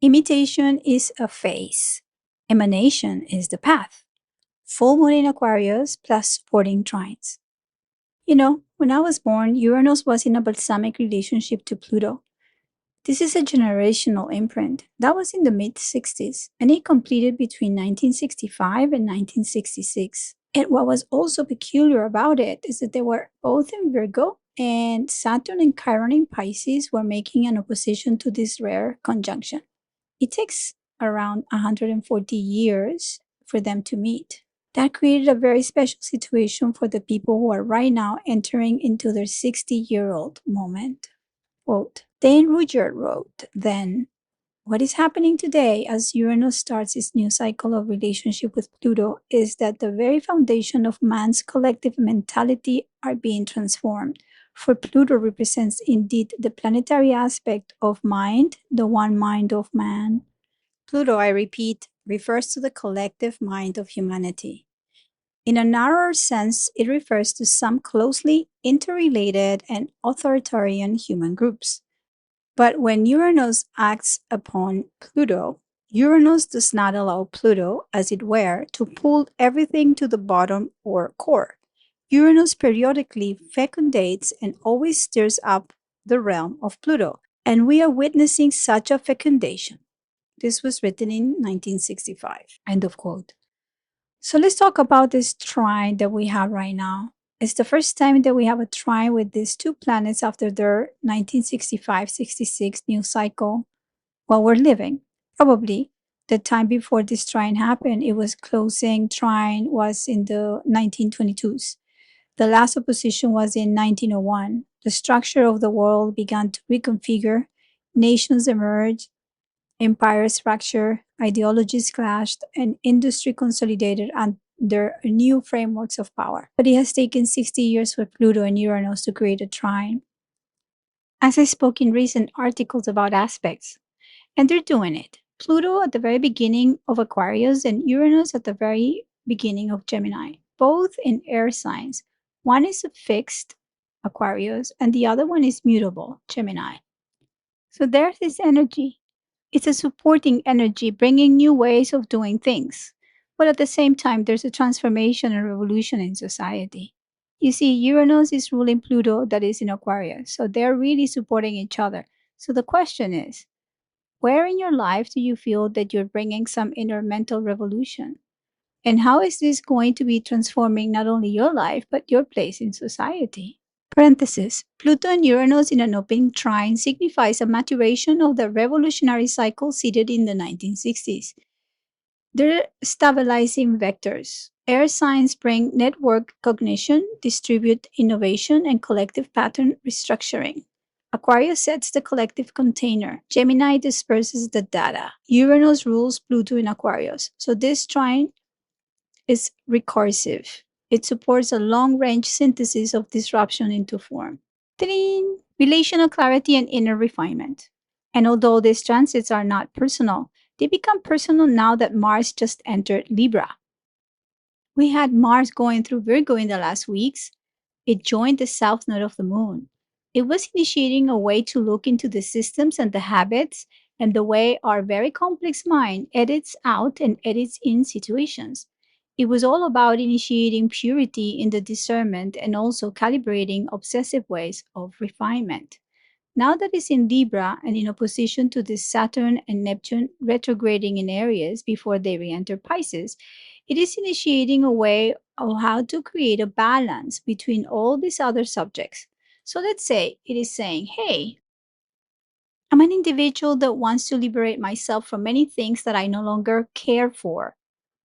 Imitation is a phase. Emanation is the path. Full moon in Aquarius plus supporting trines. When I was born, Uranus was in a balsamic relationship to Pluto. This is a generational imprint. That was in the mid-60s, and it completed between 1965 and 1966. And what was also peculiar about it is that they were both in Virgo, and Saturn and Chiron in Pisces were making an opposition to this rare conjunction. It takes around 140 years for them to meet. That created a very special situation for the people who are right now entering into their 60-year-old moment. Quote, Dane Rudyard wrote, then, what is happening today as Uranus starts its new cycle of relationship with Pluto is that the very foundation of man's collective mentality are being transformed. For Pluto represents indeed the planetary aspect of mind, the one mind of man. Pluto, I repeat, refers to the collective mind of humanity. In a narrower sense, it refers to some closely interrelated and authoritarian human groups. But when Uranus acts upon Pluto, Uranus does not allow Pluto, as it were, to pull everything to the bottom or core. Uranus periodically fecundates and always stirs up the realm of Pluto, and we are witnessing such a fecundation. This was written in 1965. End of quote. So let's talk about this trine that we have right now. It's the first time that we have a trine with these two planets after their 1965-66 new cycle while we're living. Probably the time before this trine happened, it was closing trine was in the 1922s. The last opposition was in 1901. The structure of the world began to reconfigure. Nations emerged, empires fractured, ideologies clashed, and industry consolidated under new frameworks of power. But it has taken 60 years for Pluto and Uranus to create a trine. As I spoke in recent articles about aspects, and they're doing it. Pluto at the very beginning of Aquarius and Uranus at the very beginning of Gemini, both in air signs. One is a fixed, Aquarius, and the other one is mutable, Gemini. So there's this energy. It's a supporting energy, bringing new ways of doing things. But at the same time, there's a transformation and revolution in society. You see, Uranus is ruling Pluto that is in Aquarius, so they're really supporting each other. So the question is, where in your life do you feel that you're bringing some inner mental revolution? And how is this going to be transforming not only your life, but your place in society? Parenthesis. Pluto and Uranus in an open trine signifies a maturation of the revolutionary cycle seeded in the 1960s. They're stabilizing vectors. Air signs bring network cognition, distribute innovation, and collective pattern restructuring. Aquarius sets the collective container. Gemini disperses the data. Uranus rules Pluto in Aquarius. So this trine is recursive. It supports a long-range synthesis of disruption into form. Three, relational clarity and inner refinement. And although these transits are not personal, they become personal now that Mars just entered Libra. We had Mars going through Virgo in the last weeks. It joined the south node of the moon. It was initiating a way to look into the systems and the habits and the way our very complex mind edits out and edits in situations. It was all about initiating purity in the discernment and also calibrating obsessive ways of refinement. Now that it's in Libra and in opposition to the Saturn and Neptune retrograding in Aries before they re-enter Pisces, it is initiating a way of how to create a balance between all these other subjects. So let's say it is saying, hey, I'm an individual that wants to liberate myself from many things that I no longer care for.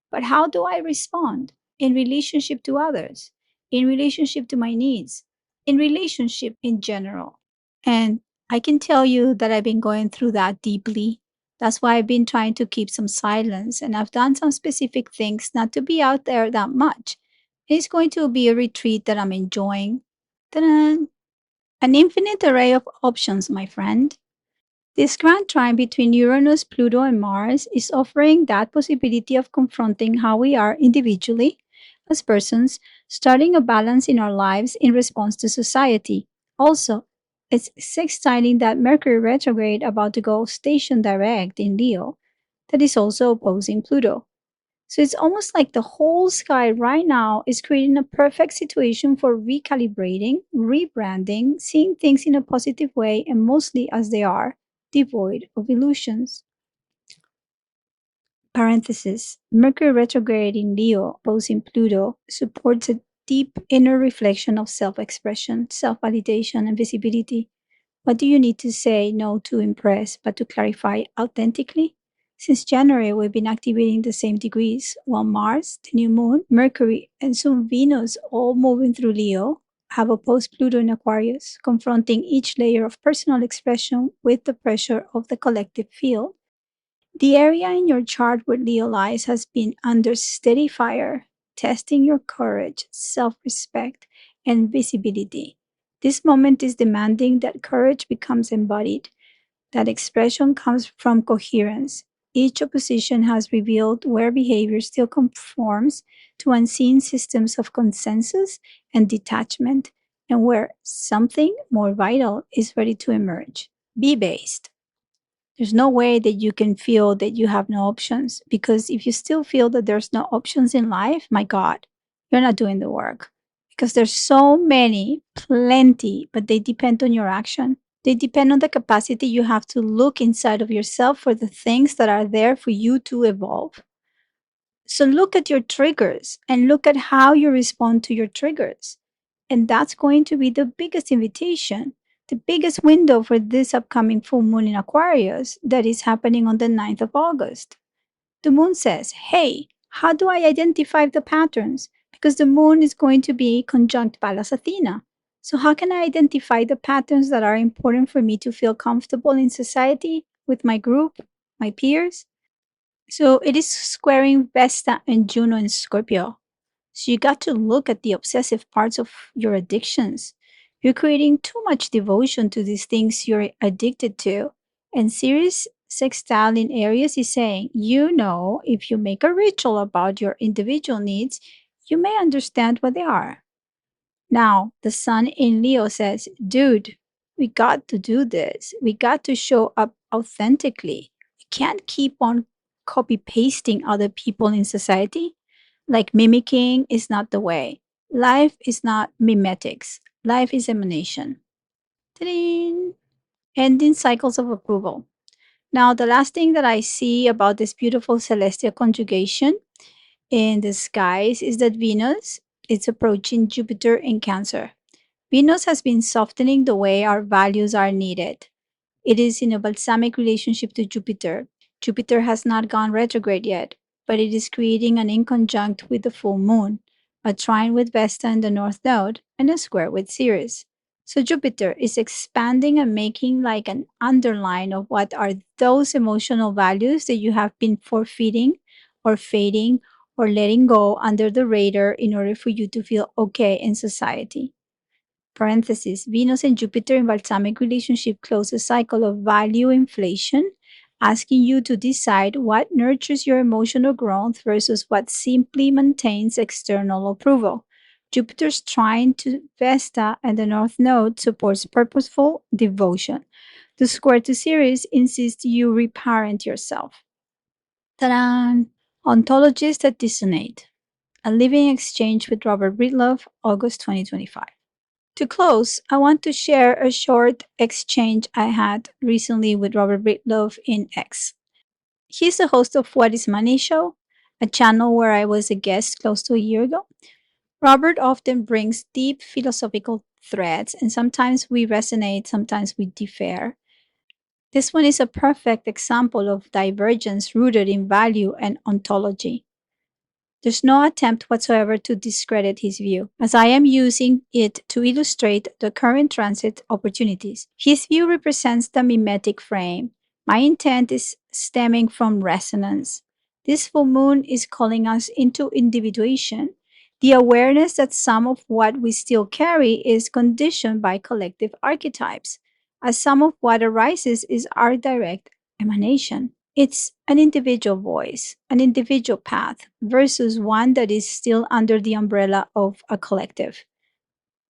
But how do I respond in relationship to others, in relationship to my needs, in relationship in general? And I can tell you that I've been going through that deeply. That's why I've been trying to keep some silence, and I've done some specific things not to be out there that much. It's going to be a retreat that I'm enjoying. Ta-da! An infinite array of options, my friend. This grand trine between Uranus, Pluto, and Mars is offering that possibility of confronting how we are individually, as persons, starting a balance in our lives in response to society. Also, It's sextiling that Mercury retrograde about to go station direct in Leo that is also opposing Pluto. So it's almost like the whole sky right now is creating a perfect situation for recalibrating, rebranding, seeing things in a positive way and mostly as they are, devoid of illusions. Parenthesis. Mercury retrograde in Leo, opposing Pluto, supports a deep inner reflection of self expression, self validation, and visibility. What do you need to say no to impress, but to clarify authentically? Since January, we've been activating the same degrees, while Mars, the new moon, Mercury, and soon Venus, all moving through Leo, have opposed Pluto in Aquarius, confronting each layer of personal expression with the pressure of the collective field. The area in your chart where Leo lies has been under steady fire, testing your courage, self respect, and visibility. This moment is demanding that courage becomes embodied, that expression comes from coherence. Each opposition has revealed where behavior still conforms to unseen systems of consensus and detachment, and where something more vital is ready to emerge. Be based. There's no way that you can feel that you have no options, because if you still feel that there's no options in life, my God, you're not doing the work, because there's so many, plenty, but they depend on your action. They depend on the capacity you have to look inside of yourself for the things that are there for you to evolve. So look at your triggers and look at how you respond to your triggers. And that's going to be the biggest invitation, the biggest window for this upcoming full moon in Aquarius that is happening on the 9th of August. The moon says, hey, how do I identify the patterns? Because the moon is going to be conjunct Pallas Athena. So, how can I identify the patterns that are important for me to feel comfortable in society, with my group, my peers? So, it is squaring Vesta and Juno in Scorpio. So you got to look at the obsessive parts of your addictions. You're creating too much devotion to these things you're addicted to. And Ceres sextile in Aries is saying, if you make a ritual about your individual needs, you may understand what they are. Now, the sun in Leo says, dude, we got to do this. We got to show up authentically. We can't keep on copy pasting other people in society. Like mimicking is not the way. Life is not mimetics. Life is emanation. Ta-ding! Ending cycles of approval. Now, the last thing that I see about this beautiful celestial conjugation in the skies is that Venus is approaching Jupiter in Cancer. Venus has been softening the way our values are needed. It is in a balsamic relationship to Jupiter. Jupiter has not gone retrograde yet, but it is creating an inconjunct with the full moon, a trine with Vesta in the north node, and a square with Ceres. So Jupiter is expanding and making like an underline of what are those emotional values that you have been forfeiting or fading or letting go under the radar in order for you to feel okay in society. Parenthesis, Venus and Jupiter in balsamic relationship close a cycle of value inflation, asking you to decide what nurtures your emotional growth versus what simply maintains external approval. Jupiter's trine to Vesta and the North Node supports purposeful devotion. The square to Ceres insists you reparent yourself. Ta-da! Ontologies that dissonate. A living exchange with Robert Breedlove, August 2025. To close, I want to share a short exchange I had recently with Robert Breedlove in X. He's the host of What is Money Show, a channel where I was a guest close to a year ago. Robert often brings deep philosophical threads, and sometimes we resonate, sometimes we differ. This one is a perfect example of divergence rooted in value and ontology. There's no attempt whatsoever to discredit his view, as I am using it to illustrate the current transit opportunities. His view represents the mimetic frame. My intent is stemming from resonance. This full moon is calling us into individuation, the awareness that some of what we still carry is conditioned by collective archetypes, as some of what arises is our direct emanation. It's an individual voice, an individual path versus one that is still under the umbrella of a collective.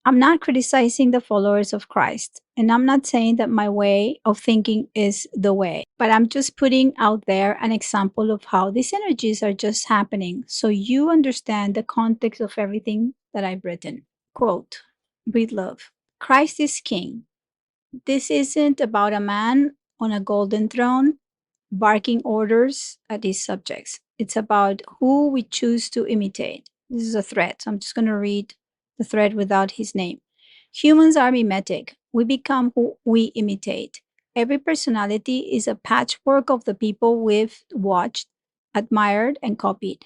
I'm not criticizing the followers of Christ, and I'm not saying that my way of thinking is the way, but I'm just putting out there an example of how these energies are just happening so you understand the context of everything that I've written. Quote, breathe love. Christ is king. This isn't about a man on a golden throne barking orders at his subjects. It's about who we choose to imitate. This is a thread, so I'm just going to read the thread without his name. Humans are mimetic. We become who we imitate. Every personality is a patchwork of the people we've watched, admired, and copied.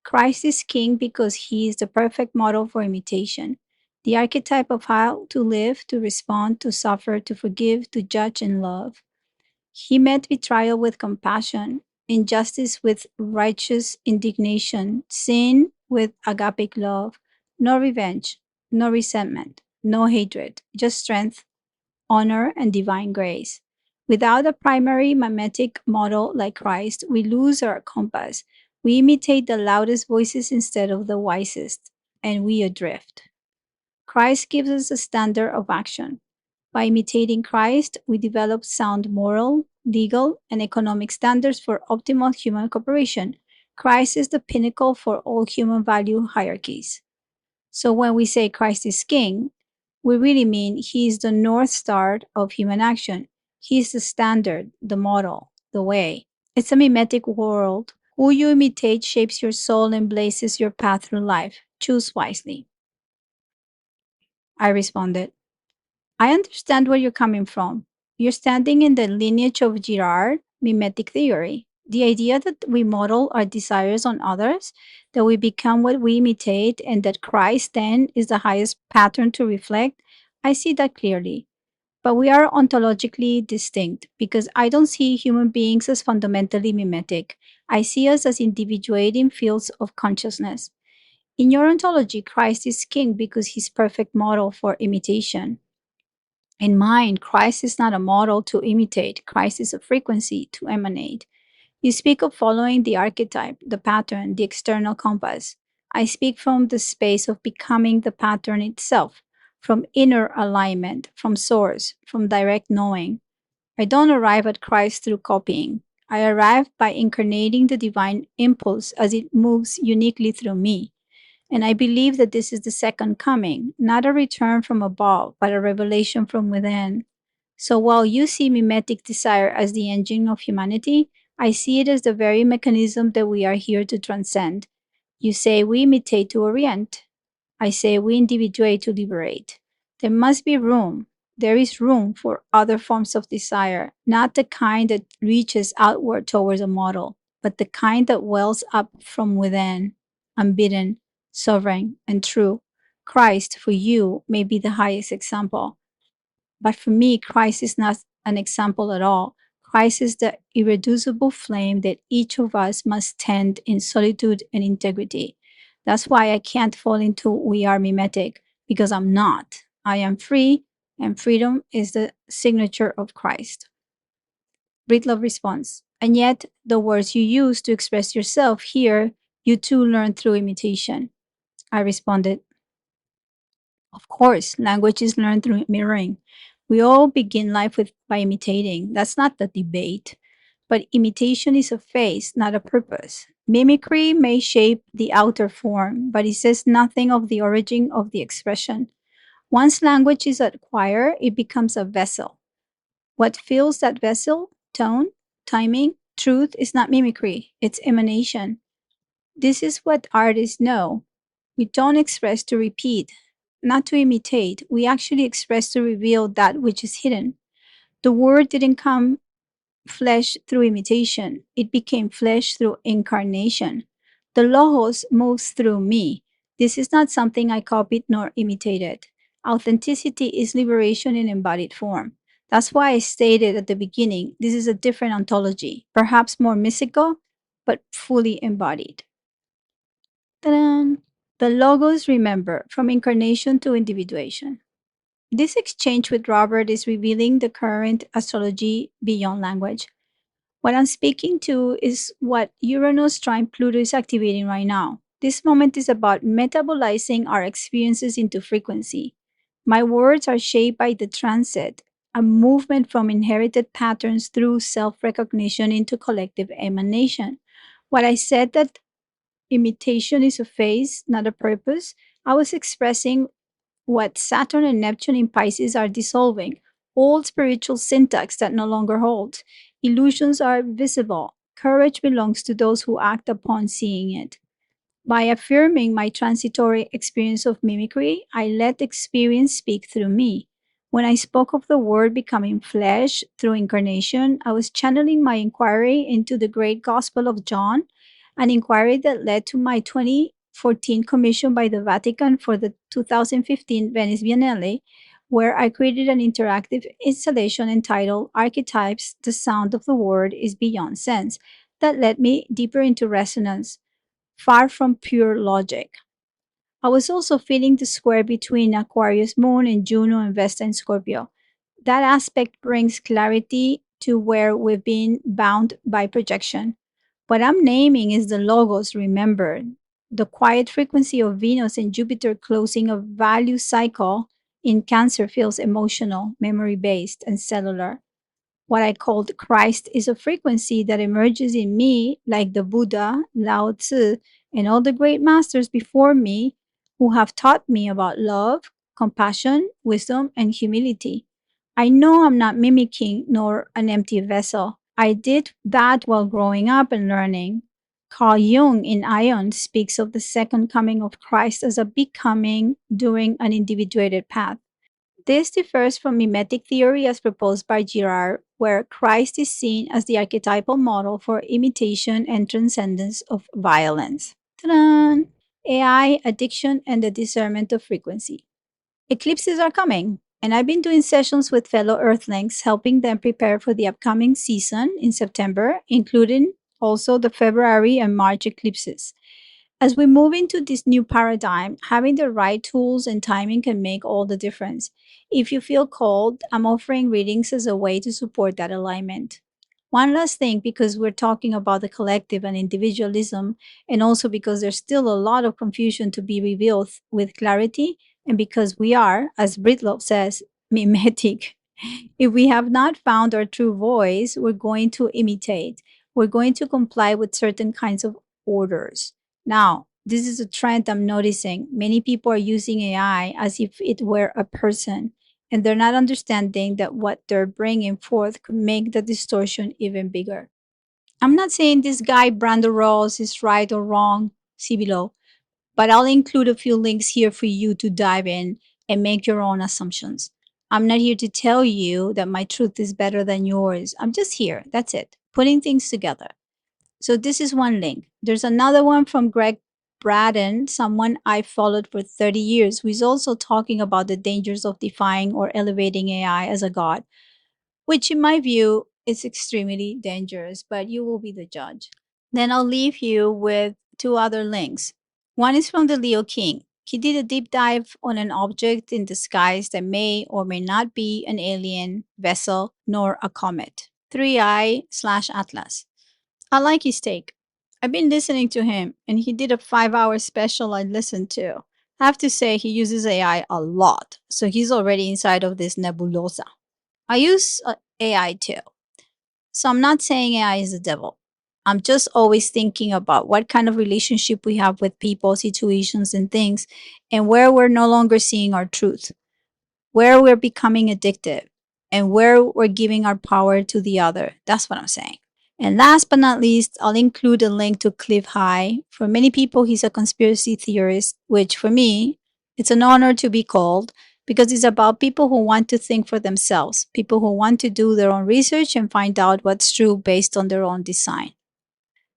Christ is king because he is the perfect model for imitation, the archetype of how to live, to respond, to suffer, to forgive, to judge, and love. He met betrayal with compassion, injustice with righteous indignation, sin with agapic love, no revenge, no resentment, no hatred, just strength, honor, and divine grace. Without a primary mimetic model like Christ, we lose our compass. We imitate the loudest voices instead of the wisest, and we adrift. Christ gives us a standard of action. By imitating Christ, we develop sound moral, legal, and economic standards for optimal human cooperation. Christ is the pinnacle for all human value hierarchies. So when we say Christ is king, we really mean he is the north star of human action. He is the standard, the model, the way. It's a mimetic world. Who you imitate shapes your soul and blazes your path through life. Choose wisely. I responded. I understand where you're coming from. You're standing in the lineage of Girard, mimetic theory. The idea that we model our desires on others, that we become what we imitate, and that Christ then is the highest pattern to reflect, I see that clearly. But we are ontologically distinct because I don't see human beings as fundamentally mimetic. I see us as individuating fields of consciousness. In your ontology, Christ is king because he's perfect model for imitation. In mind, Christ is not a model to imitate, Christ is a frequency to emanate. You speak of following the archetype, the pattern, the external compass. I speak from the space of becoming the pattern itself, from inner alignment, from source, from direct knowing. I don't arrive at Christ through copying. I arrive by incarnating the divine impulse as it moves uniquely through me. And I believe that this is the second coming, not a return from above, but a revelation from within. So while you see mimetic desire as the engine of humanity, I see it as the very mechanism that we are here to transcend. You say we imitate to orient. I say we individuate to liberate. There must be room. There is room for other forms of desire, not the kind that reaches outward towards a model, but the kind that wells up from within, unbidden, sovereign, and true. Christ, for you, may be the highest example. But for me, Christ is not an example at all. Christ is the irreducible flame that each of us must tend in solitude and integrity. That's why I can't fall into we are mimetic, because I'm not. I am free, and freedom is the signature of Christ. Breedlove response. And yet, the words you use to express yourself here, you too learn through imitation. I responded, of course, language is learned through mirroring. We all begin life by imitating. That's not the debate. But imitation is a phase, not a purpose. Mimicry may shape the outer form, but it says nothing of the origin of the expression. Once language is acquired, it becomes a vessel. What fills that vessel, tone, timing, truth, is not mimicry, it's emanation. This is what artists know. We don't express to repeat, not to imitate. We actually express to reveal that which is hidden. The word didn't come flesh through imitation, it became flesh through incarnation. The Logos moves through me. This is not something I copied nor imitated. Authenticity is liberation in embodied form. That's why I stated at the beginning this is a different ontology, perhaps more mystical, but fully embodied. Ta-da! The Logos remember from incarnation to individuation. This exchange with Robert is revealing the current astrology beyond language. What I'm speaking to is what Uranus trine Pluto is activating right now. This moment is about metabolizing our experiences into frequency. My words are shaped by the transit, a movement from inherited patterns through self recognition into collective emanation. What I said that imitation is a phase, not a purpose, I was expressing what Saturn and Neptune in Pisces are dissolving. Old spiritual syntax that no longer holds. Illusions are visible. Courage belongs to those who act upon seeing it. By affirming my transitory experience of mimicry, I let experience speak through me. When I spoke of the word becoming flesh through incarnation, I was channeling my inquiry into the great Gospel of John, an inquiry that led to my 2014 commission by the Vatican for the 2015 Venice Biennale, where I created an interactive installation entitled Archetypes, the Sound of the Word is Beyond Sense, that led me deeper into resonance far from pure logic. I was also feeling the square between Aquarius moon and Juno and Vesta in Scorpio. That aspect brings clarity to where we've been bound by projection. What I'm naming is the logos remembered, the quiet frequency of Venus and Jupiter closing a value cycle in Cancer feels emotional, memory based, and cellular. What I called Christ is a frequency that emerges in me, like the Buddha, Lao Tzu, and all the great masters before me who have taught me about love, compassion, wisdom, and humility. I know I'm not mimicking nor an empty vessel. I did that while growing up and learning. Carl Jung in Ion speaks of the second coming of Christ as a becoming during an individuated path. This differs from mimetic theory as proposed by Girard, where Christ is seen as the archetypal model for imitation and transcendence of violence. Ta-da! AI, addiction, and the discernment of frequency. Eclipses are coming, and I've been doing sessions with fellow Earthlings, helping them prepare for the upcoming season in September, including also the February and March eclipses. As we move into this new paradigm, having the right tools and timing can make all the difference. If you feel called, I'm offering readings as a way to support that alignment. One last thing, because we're talking about the collective and individualism, and also because there's still a lot of confusion to be revealed with clarity, and because we are, as Britlov says, mimetic. If we have not found our true voice, we're going to imitate. We're going to comply with certain kinds of orders. Now, this is a trend I'm noticing. Many people are using AI as if it were a person, and they're not understanding that what they're bringing forth could make the distortion even bigger. I'm not saying this guy, Brando Ross, is right or wrong, see below, but I'll include a few links here for you to dive in and make your own assumptions. I'm not here to tell you that my truth is better than yours. I'm just here, that's it, putting things together. So this is one link. There's another one from Greg Braden, someone I followed for 30 years, who is also talking about the dangers of defying or elevating AI as a god, which in my view is extremely dangerous, but you will be the judge. Then I'll leave you with two other links. One is from the Leo King. He did a deep dive on an object in the skies that may or may not be an alien vessel nor a comet. 3i/Atlas. I like his take. I've been listening to him, and he did a 5-hour special I listened to. I have to say, he uses AI a lot, so he's already inside of this nebulosa. I use AI too. So I'm not saying AI is the devil. I'm just always thinking about what kind of relationship we have with people, situations, and things, and where we're no longer seeing our truth, where we're becoming addictive, and where we're giving our power to the other. That's what I'm saying. And last but not least, I'll include a link to Cliff High. For many people, he's a conspiracy theorist, which for me, it's an honor to be called because it's about people who want to think for themselves, people who want to do their own research and find out what's true based on their own design.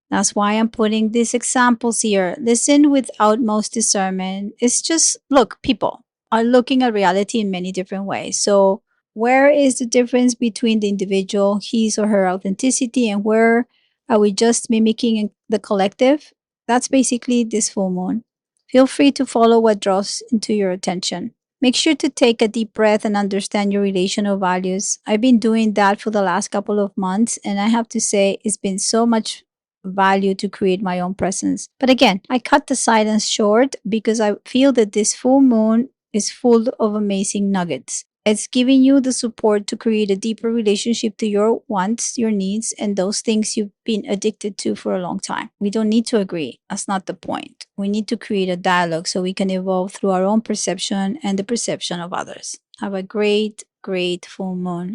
That's why I'm putting these examples here. Listen with utmost discernment. It's just, look, people are looking at reality in many different ways. So, where is the difference between the individual, his or her authenticity, and where are we just mimicking the collective? That's basically this full moon. Feel free to follow what draws into your attention. Make sure to take a deep breath and understand your relational values. I've been doing that for the last couple of months, and I have to say, it's been so much value to create my own presence. But again, I cut the silence short because I feel that this full moon is full of amazing nuggets. It's giving you the support to create a deeper relationship to your wants, your needs, and those things you've been addicted to for a long time. We don't need to agree. That's not the point. We need to create a dialogue so we can evolve through our own perception and the perception of others. Have a great, great full moon.